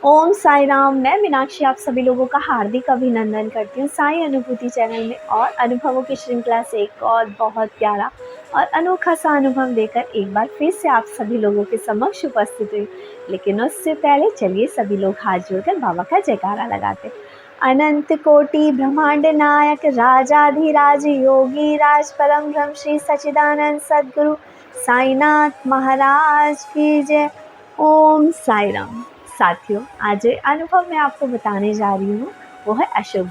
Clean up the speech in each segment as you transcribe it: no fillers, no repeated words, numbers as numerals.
ओम साई राम। मैं मीनाक्षी आप सभी लोगों का हार्दिक अभिनंदन करती हूँ साई अनुभूति चैनल में, और अनुभवों की श्रृंखला से एक और बहुत प्यारा और अनोखा सा अनुभव देकर एक बार फिर से आप सभी लोगों के समक्ष उपस्थित हुई। लेकिन उससे पहले चलिए सभी लोग हाथ जोड़कर बाबा का जयकारा लगाते। अनंत कोटि ब्रह्मांड नायक राजाधिराज योगी राज परम ब्रह्म श्री सच्चिदानंद सद्गुरु साईनाथ महाराज की जय। ओम साई राम। साथियों, आज जो अनुभव मैं आपको बताने जा रही हूँ वो है अशोक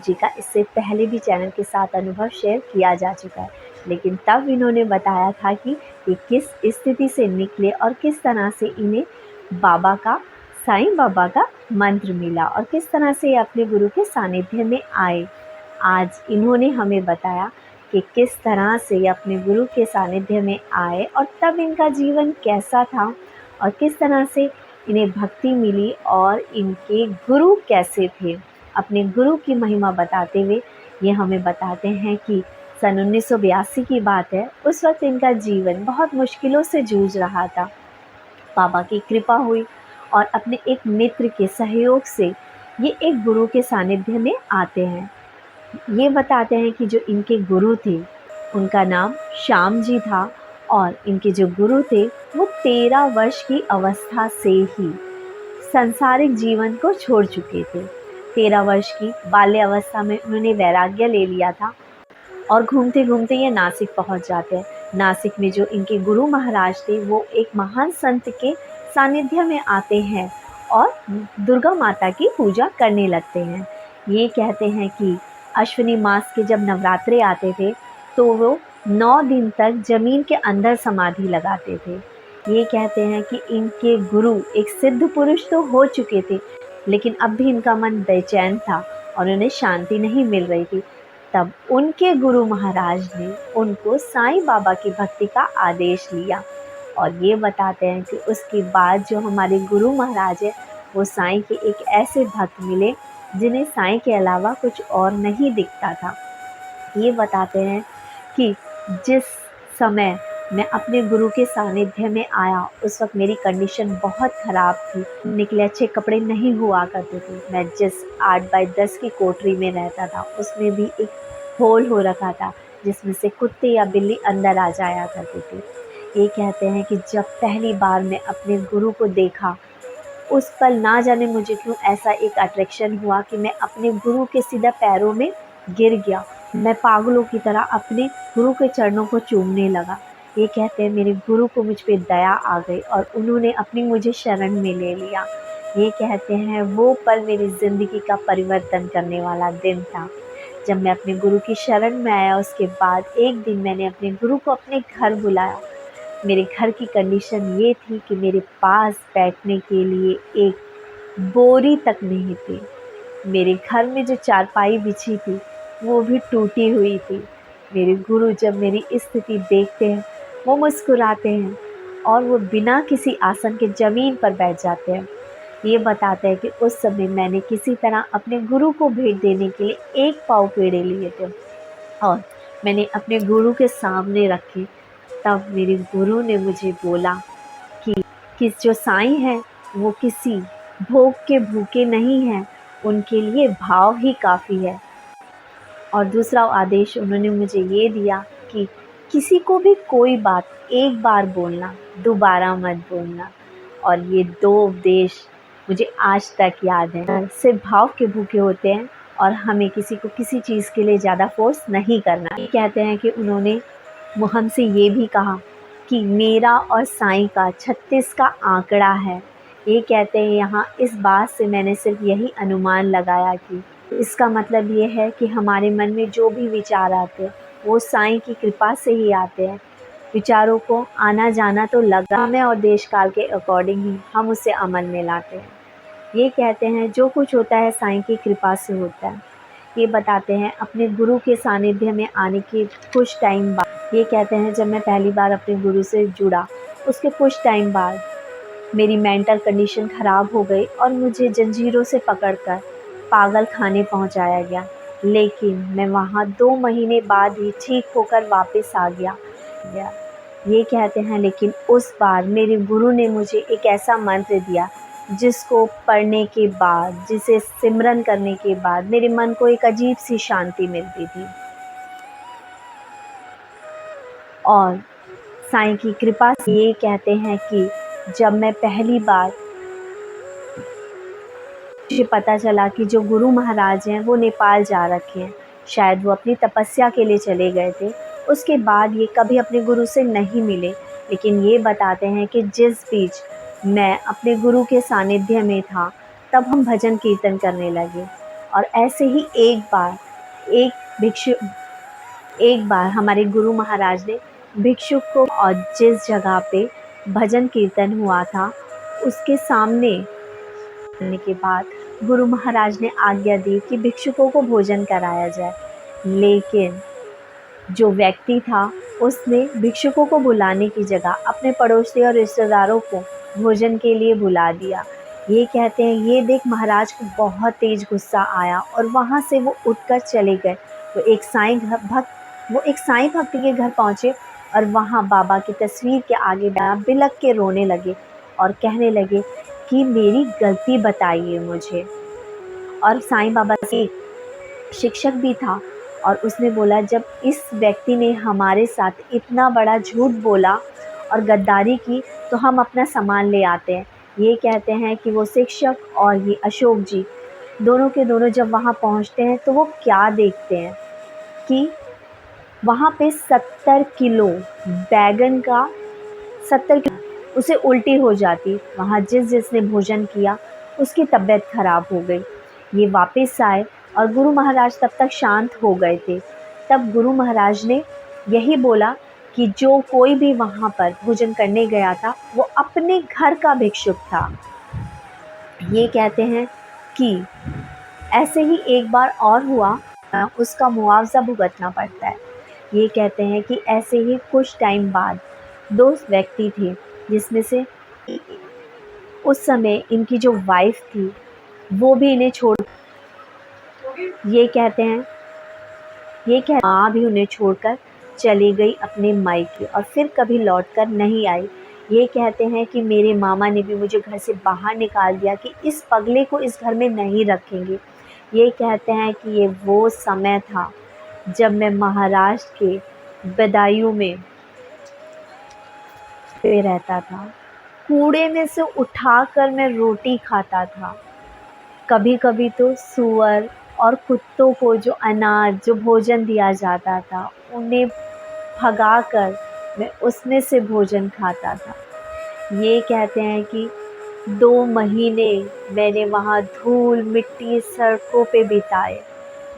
जी का इससे पहले भी चैनल के साथ अनुभव शेयर किया जा चुका है, लेकिन तब इन्होंने बताया था कि ये किस स्थिति से निकले और किस तरह से इन्हें साईं बाबा का मंत्र मिला और किस तरह से ये अपने गुरु के सानिध्य में आए। आज इन्होंने हमें बताया कि किस तरह से ये अपने गुरु के सानिध्य में आए और तब इनका जीवन कैसा था और किस तरह से इन्हें भक्ति मिली और इनके गुरु कैसे थे। अपने गुरु की महिमा बताते हुए ये हमें बताते हैं कि सन 1982 की बात है। उस वक्त इनका जीवन बहुत मुश्किलों से जूझ रहा था। बाबा की कृपा हुई और अपने एक मित्र के सहयोग से ये एक गुरु के सानिध्य में आते हैं। ये बताते हैं कि जो इनके गुरु थे उनका नाम श्याम जी था, और इनके जो गुरु थे वो 13 वर्ष की अवस्था से ही सांसारिक जीवन को छोड़ चुके थे। 13 वर्ष की बाल्य अवस्था में उन्होंने वैराग्य ले लिया था और घूमते घूमते ये नासिक पहुंच जाते हैं। नासिक में जो इनके गुरु महाराज थे वो एक महान संत के सानिध्य में आते हैं और दुर्गा माता की पूजा करने लगते हैं। ये कहते हैं कि अश्विनी मास के जब नवरात्रे आते थे तो वो 9 दिन तक जमीन के अंदर समाधि लगाते थे। ये कहते हैं कि इनके गुरु एक सिद्ध पुरुष तो हो चुके थे, लेकिन अब भी इनका मन बेचैन था और उन्हें शांति नहीं मिल रही थी। तब उनके गुरु महाराज ने उनको साईं बाबा की भक्ति का आदेश लिया, और ये बताते हैं कि उसके बाद जो हमारे गुरु महाराज है वो साईं के एक ऐसे भक्त मिले जिन्हें साईं के अलावा कुछ और नहीं दिखता था। ये बताते हैं कि जिस समय मैं अपने गुरु के सानिध्य में आया उस वक्त मेरी कंडीशन बहुत ख़राब थी। निकले अच्छे कपड़े नहीं हुआ करते थे। मैं जिस 8 बाई 10 की कोठरी में रहता था उसमें भी एक होल हो रखा था जिसमें से कुत्ते या बिल्ली अंदर आ जाया करते थे। ये कहते हैं कि जब पहली बार मैं अपने गुरु को देखा उस पल ना जाने मुझे क्यों ऐसा एक अट्रैक्शन हुआ कि मैं अपने गुरु के सीधा पैरों में गिर गया। मैं पागलों की तरह अपने गुरु के चरणों को चूमने लगा। ये कहते हैं मेरे गुरु को मुझ पे दया आ गई और उन्होंने अपनी मुझे शरण में ले लिया। ये कहते हैं वो पल मेरी ज़िंदगी का परिवर्तन करने वाला दिन था। जब मैं अपने गुरु की शरण में आया उसके बाद एक दिन मैंने अपने गुरु को अपने घर बुलाया। मेरे घर की कंडीशन ये थी कि मेरे पास बैठने के लिए एक बोरी तक नहीं थी। मेरे घर में जो चारपाई बिछी थी वो भी टूटी हुई थी। मेरे गुरु जब मेरी स्थिति देखते हैं वो मुस्कुराते हैं और वो बिना किसी आसन के ज़मीन पर बैठ जाते हैं। ये बताते हैं कि उस समय मैंने किसी तरह अपने गुरु को भेंट देने के लिए 1 पाव पेड़े लिए थे और मैंने अपने गुरु के सामने रखे। तब मेरे गुरु ने मुझे बोला कि जो साईं है वो किसी भोग के भूखे नहीं हैं, उनके लिए भाव ही काफ़ी है। और दूसरा आदेश उन्होंने मुझे ये दिया कि किसी को भी कोई बात एक बार बोलना, दोबारा मत बोलना। और ये 2 उपदेश मुझे आज तक याद हैं। सिर्फ भाव के भूखे होते हैं और हमें किसी को किसी चीज़ के लिए ज़्यादा फोर्स नहीं करना। ये कहते हैं कि उन्होंने हमसे ये भी कहा कि मेरा और साईं का 36 का आंकड़ा है। ये कहते हैं यहाँ इस बात से मैंने सिर्फ यही अनुमान लगाया कि इसका मतलब ये है कि हमारे मन में जो भी विचार आते हैं वो साईं की कृपा से ही आते हैं। विचारों को आना जाना तो लगाम है और देश काल के अकॉर्डिंग ही हम उसे अमल में लाते हैं। ये कहते हैं जो कुछ होता है साईं की कृपा से होता है। ये बताते हैं अपने गुरु के सानिध्य में आने के कुछ टाइम बाद, ये कहते हैं जब मैं पहली बार अपने गुरु से जुड़ा उसके कुछ टाइम बाद मेरी मेंटल कंडीशन ख़राब हो गई और मुझे जंजीरों से पकड़कर पागल खाने पहुंचाया गया। लेकिन मैं वहां 2 महीने बाद ही ठीक होकर वापस आ गया। ये कहते हैं लेकिन उस बार मेरे गुरु ने मुझे एक ऐसा मंत्र दिया जिसको पढ़ने के बाद, जिसे सिमरन करने के बाद मेरे मन को एक अजीब सी शांति मिलती थी। और साईं की कृपा से ये कहते हैं कि जब मैं पहली बार मुझे पता चला कि जो गुरु महाराज हैं वो नेपाल जा रखे हैं, शायद वो अपनी तपस्या के लिए चले गए थे। उसके बाद ये कभी अपने गुरु से नहीं मिले, लेकिन ये बताते हैं कि जिस बीच मैं अपने गुरु के सानिध्य में था, तब हम भजन कीर्तन करने लगे। और ऐसे ही एक बार हमारे गुरु महाराज ने भिक्षुक को, और जिस जगह पे भजन कीर्तन हुआ था उसके सामने करने के बाद गुरु महाराज ने आज्ञा दी कि भिक्षुकों को भोजन कराया जाए। लेकिन जो व्यक्ति था उसने भिक्षुकों को बुलाने की जगह अपने पड़ोसी और रिश्तेदारों को भोजन के लिए बुला दिया। ये कहते हैं ये देख महाराज को बहुत तेज गुस्सा आया और वहाँ से वो उठकर चले गए। वो एक साईं भक्त के घर पहुँचे और वहाँ बाबा की तस्वीर के आगे बिलख के रोने लगे और कहने लगे कि मेरी गलती बताइए मुझे। और साईं बाबा से एक शिक्षक भी था और उसने बोला जब इस व्यक्ति ने हमारे साथ इतना बड़ा झूठ बोला और गद्दारी की तो हम अपना सामान ले आते हैं। ये कहते हैं कि वो शिक्षक और ये अशोक जी दोनों के दोनों जब वहाँ पहुँचते हैं तो वो क्या देखते हैं कि वहाँ पे 70 किलो बैगन का 70 किलो उसे उल्टी हो जाती। वहाँ जिसने भोजन किया उसकी तबीयत खराब हो गई। ये वापस आए और गुरु महाराज तब तक शांत हो गए थे। तब गुरु महाराज ने यही बोला कि जो कोई भी वहाँ पर भोजन करने गया था वो अपने घर का भिक्षुक था। ये कहते हैं कि ऐसे ही एक बार और हुआ, उसका मुआवजा भुगतना पड़ता है। ये कहते हैं कि ऐसे ही कुछ टाइम बाद 2 व्यक्ति थे जिसमें से उस समय इनकी जो वाइफ थी वो भी इन्हें छोड़, ये कहते हैं माँ भी उन्हें छोड़कर चली गई अपने मायके और फिर कभी लौटकर नहीं आई। ये कहते हैं कि मेरे मामा ने भी मुझे घर से बाहर निकाल दिया कि इस पगले को इस घर में नहीं रखेंगे। ये कहते हैं कि ये वो समय था जब मैं महाराष्ट्र के बदायूं में रहता था। कूड़े में से उठाकर मैं रोटी खाता था। कभी कभी तो सूअर और कुत्तों को जो अनाज जो भोजन दिया जाता था उन्हें भगाकर मैं उसमें से भोजन खाता था। ये कहते हैं कि 2 महीने मैंने वहाँ धूल मिट्टी सड़कों पे बिताए।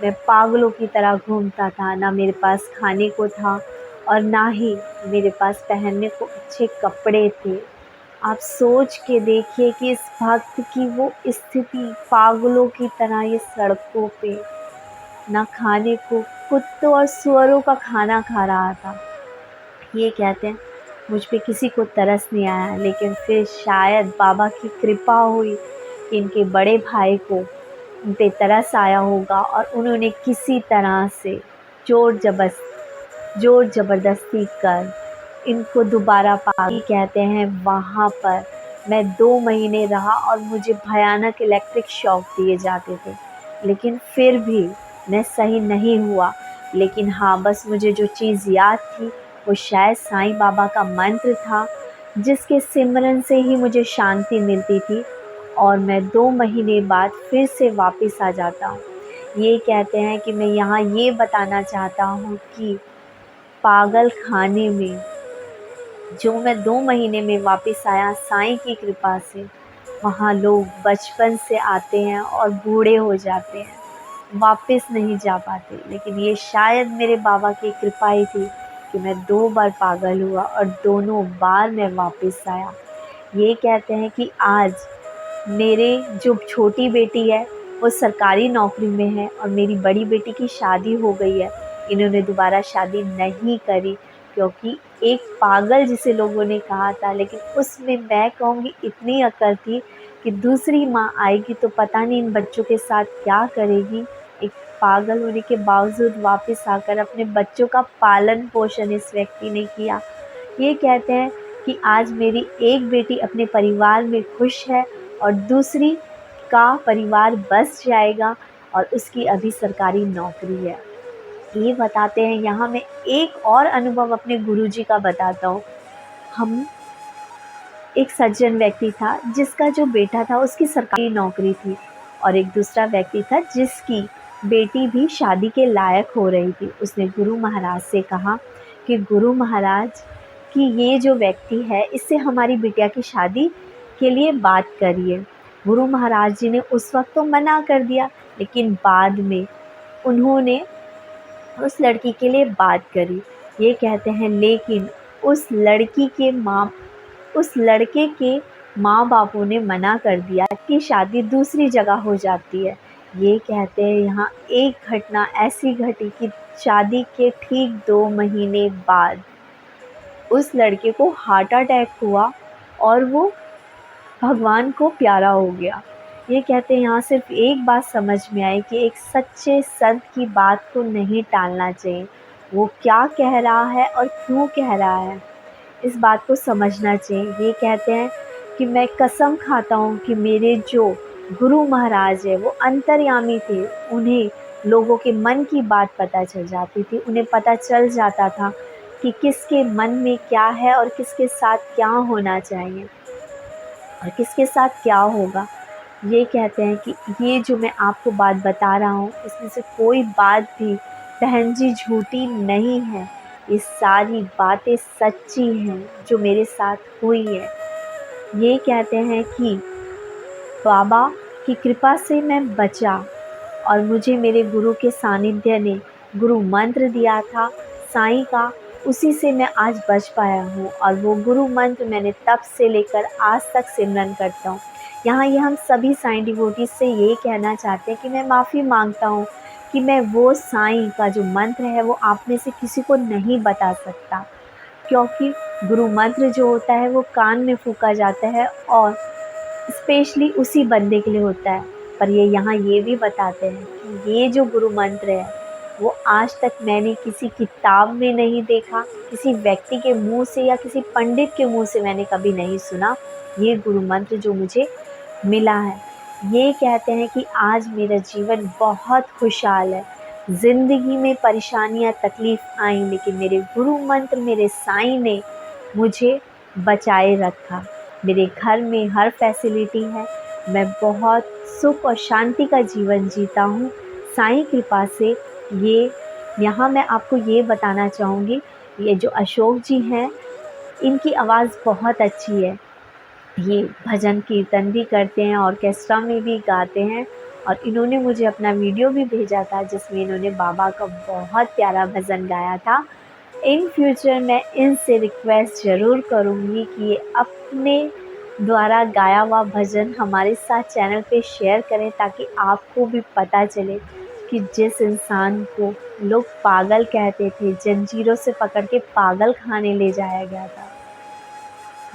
मैं पागलों की तरह घूमता था, ना मेरे पास खाने को था और ना ही मेरे पास पहनने को अच्छे कपड़े थे। आप सोच के देखिए कि इस भक्त की वो स्थिति, पागलों की तरह ये सड़कों पे, ना खाने को, कुत्तों और सुअरों का खाना खा रहा था। ये कहते हैं मुझ पे किसी को तरस नहीं आया, लेकिन फिर शायद बाबा की कृपा हुई कि इनके बड़े भाई को उन पे तरस आया होगा और उन्होंने किसी तरह से जोर ज़बरदस्ती कर इनको दोबारा पागी। कहते हैं वहाँ पर मैं 2 महीने रहा और मुझे भयानक इलेक्ट्रिक शॉक दिए जाते थे, लेकिन फिर भी मैं सही नहीं हुआ। लेकिन हाँ, बस मुझे जो चीज़ याद थी वो शायद साईं बाबा का मंत्र था, जिसके सिमरन से ही मुझे शांति मिलती थी और मैं 2 महीने बाद फिर से वापस आ जाता हूँ। ये कहते हैं कि मैं यहाँ ये बताना चाहता हूँ कि पागल खाने में जो मैं 2 महीने में वापस आया साईं की कृपा से, वहाँ लोग बचपन से आते हैं और बूढ़े हो जाते हैं, वापस नहीं जा पाते। लेकिन ये शायद मेरे बाबा की कृपा ही थी कि मैं 2 बार पागल हुआ और दोनों बार मैं वापस आया। ये कहते हैं कि आज मेरे जो छोटी बेटी है वो सरकारी नौकरी में है और मेरी बड़ी बेटी की शादी हो गई है। इन्होंने दोबारा शादी नहीं करी क्योंकि एक पागल जिसे लोगों ने कहा था, लेकिन उसमें मैं कहूँगी इतनी अकल थी कि दूसरी माँ आएगी तो पता नहीं इन बच्चों के साथ क्या करेगी। एक पागल होने के बावजूद वापस आकर अपने बच्चों का पालन पोषण इस व्यक्ति ने किया। ये कहते हैं कि आज मेरी एक बेटी अपने परिवार में खुश है और दूसरी का परिवार बस जाएगा और उसकी अभी सरकारी नौकरी है। ये बताते हैं। यहाँ मैं एक और अनुभव अपने गुरुजी का बताता हूँ। हम एक सज्जन व्यक्ति था जिसका जो बेटा था उसकी सरकारी नौकरी थी, और एक दूसरा व्यक्ति था जिसकी बेटी भी शादी के लायक हो रही थी। उसने गुरु महाराज से कहा कि गुरु महाराज कि ये जो व्यक्ति है इससे हमारी बिटिया की शादी के लिए बात करिए। गुरु महाराज जी ने उस वक्त तो मना कर दिया, लेकिन बाद में उन्होंने उस लड़की के लिए बात करी। ये कहते हैं लेकिन उस लड़के के माँ बापों ने मना कर दिया कि शादी दूसरी जगह हो जाती है। ये कहते हैं यहाँ एक घटना ऐसी घटी कि शादी के ठीक 2 महीने बाद उस लड़के को हार्ट अटैक हुआ और वो भगवान को प्यारा हो गया। ये कहते हैं यहाँ सिर्फ एक बात समझ में आई कि एक सच्चे संत की बात को नहीं टालना चाहिए। वो क्या कह रहा है और क्यों कह रहा है, इस बात को समझना चाहिए। ये कहते हैं कि मैं कसम खाता हूँ कि मेरे जो गुरु महाराज है वो अंतर्यामी थे। उन्हें लोगों के मन की बात पता चल जाती थी। उन्हें पता चल जाता था कि किसके मन में क्या है और किसके साथ क्या होना चाहिए और किसके साथ क्या होगा। ये कहते हैं कि ये जो मैं आपको बात बता रहा हूँ इसमें से कोई बात भी बहन जी झूठी नहीं है। ये सारी बातें सच्ची हैं जो मेरे साथ हुई है। ये कहते हैं कि बाबा की कृपा से मैं बचा और मुझे मेरे गुरु के सानिध्य ने गुरु मंत्र दिया था साईं का, उसी से मैं आज बच पाया हूँ। और वो गुरु मंत्र मैंने तब से लेकर आज तक सिमरन करता हूँ। यहाँ ये हम सभी साईं डिवोटीज से ये कहना चाहते हैं कि मैं माफ़ी मांगता हूँ कि मैं वो साईं का जो मंत्र है वो आप में से किसी को नहीं बता सकता, क्योंकि गुरु मंत्र जो होता है वो कान में फूंका जाता है और स्पेशली उसी बंदे के लिए होता है। पर ये यहाँ ये भी बताते हैं कि ये जो गुरु मंत्र है वो आज तक मैंने किसी किताब में नहीं देखा, किसी व्यक्ति के मुंह से या किसी पंडित के मुंह से मैंने कभी नहीं सुना। ये गुरु मंत्र जो मुझे मिला है, ये कहते हैं कि आज मेरा जीवन बहुत खुशहाल है। ज़िंदगी में परेशानियाँ तकलीफ़ आई, लेकिन मेरे गुरु मंत्र मेरे साईं ने मुझे बचाए रखा। मेरे घर में हर फैसिलिटी है। मैं बहुत सुख और शांति का जीवन जीता हूँ साईं कृपा से। ये यहाँ मैं आपको ये बताना चाहूँगी, ये जो अशोक जी हैं इनकी आवाज़ बहुत अच्छी है। ये भजन कीर्तन भी करते हैं, ऑर्केस्ट्रा में भी गाते हैं, और इन्होंने मुझे अपना वीडियो भी भेजा था जिसमें इन्होंने बाबा का बहुत प्यारा भजन गाया था। इन फ्यूचर मैं इनसे रिक्वेस्ट ज़रूर करूँगी कि ये अपने द्वारा गाया हुआ भजन हमारे साथ चैनल पे शेयर करें, ताकि आपको भी पता चले कि जिस इंसान को लोग पागल कहते थे, जंजीरों से पकड़ के पागल खाने ले जाया गया था,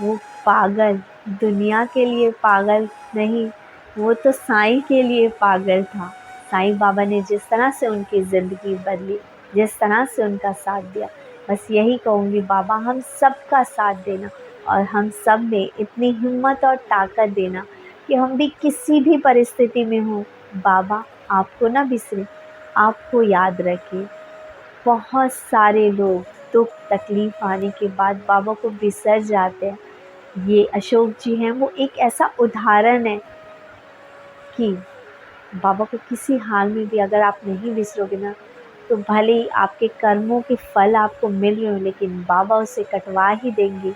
वो पागल दुनिया के लिए पागल नहीं, वो तो साईं के लिए पागल था। साईं बाबा ने जिस तरह से उनकी ज़िंदगी बदली, जिस तरह से उनका साथ दिया, बस यही कहूँगी बाबा हम सबका साथ देना और हम सब में इतनी हिम्मत और ताकत देना कि हम भी किसी भी परिस्थिति में हों, बाबा आपको ना बिसरे, आपको याद रखें। बहुत सारे लोग दुख तकलीफ़ आने के बाद बाबा को बिसर जाते हैं। ये अशोक जी हैं, वो एक ऐसा उदाहरण है कि बाबा को किसी हाल में भी अगर आप नहीं बिसरोगे ना, तो भले ही आपके कर्मों के फल आपको मिल रहे हो, लेकिन बाबा उसे कटवा ही देंगे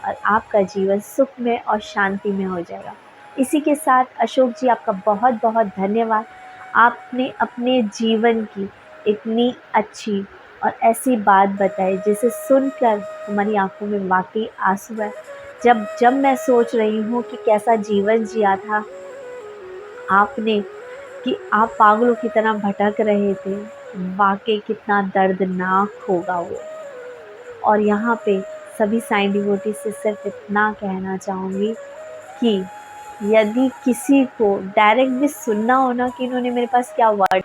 और आपका जीवन सुख में और शांति में हो जाएगा। इसी के साथ अशोक जी आपका बहुत बहुत धन्यवाद। आपने अपने जीवन की इतनी अच्छी और ऐसी बात बताई जिसे सुनकर हमारी आंखों में वाकई आंसू है। जब मैं सोच रही हूँ कि कैसा जीवन जिया था आपने, कि आप पागलों की तरह भटक रहे थे, वाकई कितना दर्दनाक होगा वो। और यहाँ पे सभी साईं डिवोटी से सिर्फ इतना कहना चाहूँगी कि यदि किसी को डायरेक्ट भी सुनना हो ना कि इन्होंने मेरे पास क्या वर्ड